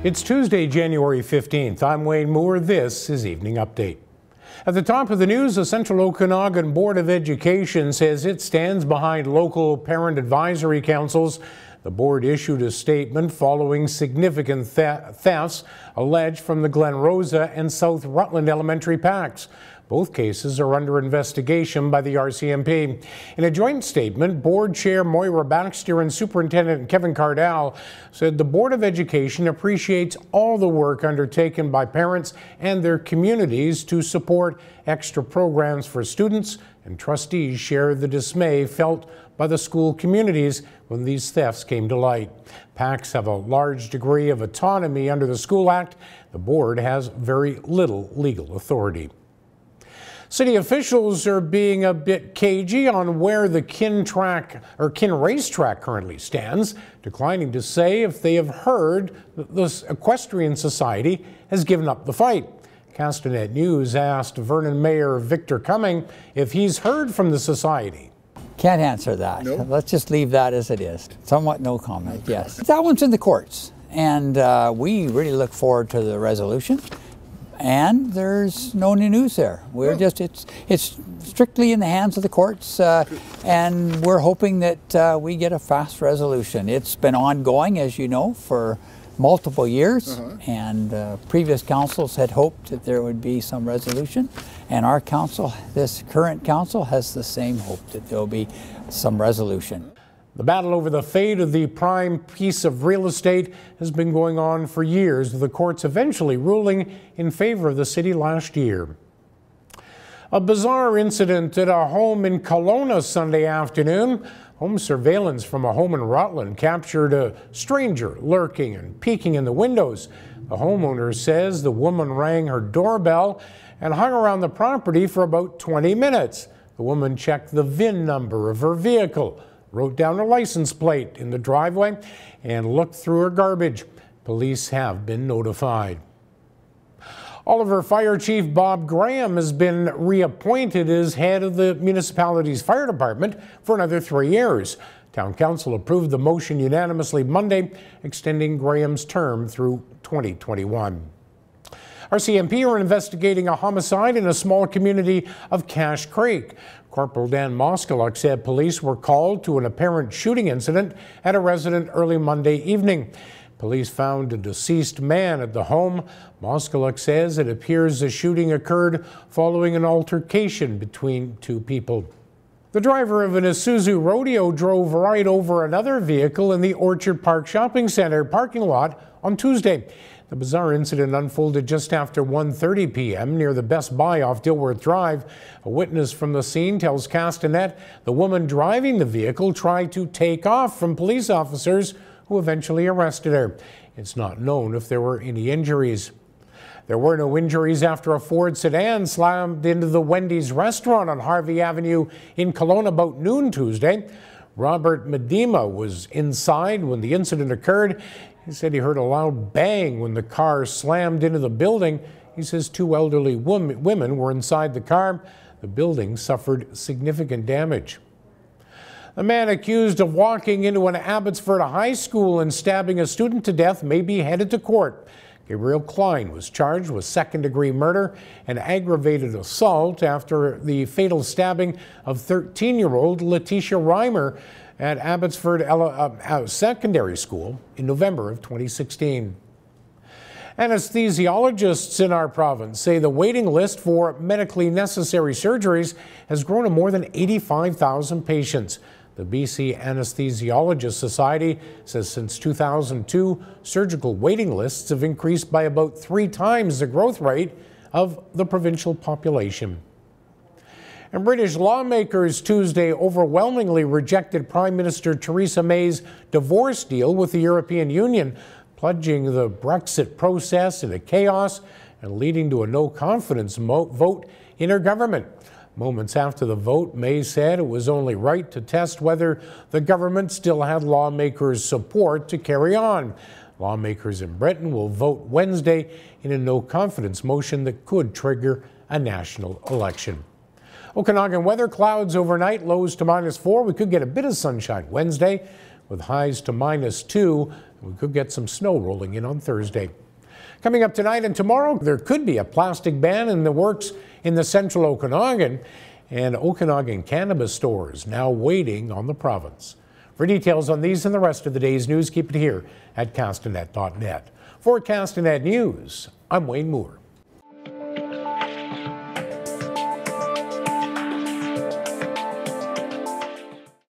It's Tuesday, January 15th. I'm Wayne Moore. This is Evening Update. At the top of the news, the Central Okanagan Board of Education says it stands behind local parent advisory councils. The board issued a statement following significant thefts alleged from the Glen Rosa and South Rutland elementary PACs. Both cases are under investigation by the RCMP. In a joint statement, Board Chair Moira Baxter and Superintendent Kevin Cardall said the Board of Education appreciates all the work undertaken by parents and their communities to support extra programs for students, and trustees share the dismay felt by the school communities when these thefts came to light. PACs have a large degree of autonomy under the School Act. The board has very little legal authority. City officials are being a bit cagey on where the Kin racetrack currently stands, declining to say if they have heard that the Equestrian Society has given up the fight. Castanet News asked Vernon Mayor Victor Cumming if he's heard from the society. Can't answer that. No. Let's just leave that as it is. Somewhat no comment, yes. That one's in the courts, and we really look forward to the resolution. And there's no new news there. We're just, it's strictly in the hands of the courts, and we're hoping that we get a fast resolution. It's been ongoing, as you know, for multiple years, and previous councils had hoped that there would be some resolution, and our council, this current council, has the same hope that there'll be some resolution. The battle over the fate of the prime piece of real estate has been going on for years, with the courts eventually ruling in favor of the city last year. A bizarre incident at a home in Kelowna Sunday afternoon. Home surveillance from a home in Rutland captured a stranger lurking and peeking in the windows. The homeowner says the woman rang her doorbell and hung around the property for about 20 minutes. The woman checked the VIN number of her vehicle, wrote down her license plate in the driveway, and looked through her garbage. Police have been notified. Oliver Fire Chief Bob Graham has been reappointed as head of the municipality's fire department for another 3 years. Town Council approved the motion unanimously Monday, extending Graham's term through 2021. RCMP are investigating a homicide in a small community of Cache Creek. Corporal Dan Moskaluk said police were called to an apparent shooting incident at a residence early Monday evening. Police found a deceased man at the home. Moskaluk says it appears the shooting occurred following an altercation between two people. The driver of an Isuzu Rodeo drove right over another vehicle in the Orchard Park Shopping Centre parking lot on Tuesday. The bizarre incident unfolded just after 1:30 p.m. near the Best Buy off Dilworth Drive. A witness from the scene tells Castanet the woman driving the vehicle tried to take off from police officers who eventually arrested her. It's not known if there were any injuries. There were no injuries after a Ford sedan slammed into the Wendy's restaurant on Harvey Avenue in Kelowna about noon Tuesday. Robert Medema was inside when the incident occurred. He said he heard a loud bang when the car slammed into the building. He says two elderly women were inside the car. The building suffered significant damage. The man accused of walking into an Abbotsford high school and stabbing a student to death may be headed to court. Gabriel Klein was charged with second-degree murder and aggravated assault after the fatal stabbing of 13-year-old Letitia Reimer at Abbotsford Secondary School in November of 2016. Anesthesiologists in our province say the waiting list for medically necessary surgeries has grown to more than 85,000 patients. The BC Anesthesiologist Society says since 2002, surgical waiting lists have increased by about 3 times the growth rate of the provincial population. And British lawmakers Tuesday overwhelmingly rejected Prime Minister Theresa May's divorce deal with the European Union, plunging the Brexit process into chaos and leading to a no-confidence vote in her government. Moments after the vote, May said it was only right to test whether the government still had lawmakers' support to carry on. Lawmakers in Britain will vote Wednesday in a no-confidence motion that could trigger a national election. Okanagan weather, clouds overnight, lows to -4. We could get a bit of sunshine Wednesday. with highs to -2. We could get some snow rolling in on Thursday. Coming up tonight and tomorrow, there could be a plastic ban in the works in the central Okanagan, and Okanagan cannabis stores now waiting on the province. For details on these and the rest of the day's news, keep it here at castanet.net. For Castanet News, I'm Wayne Moore.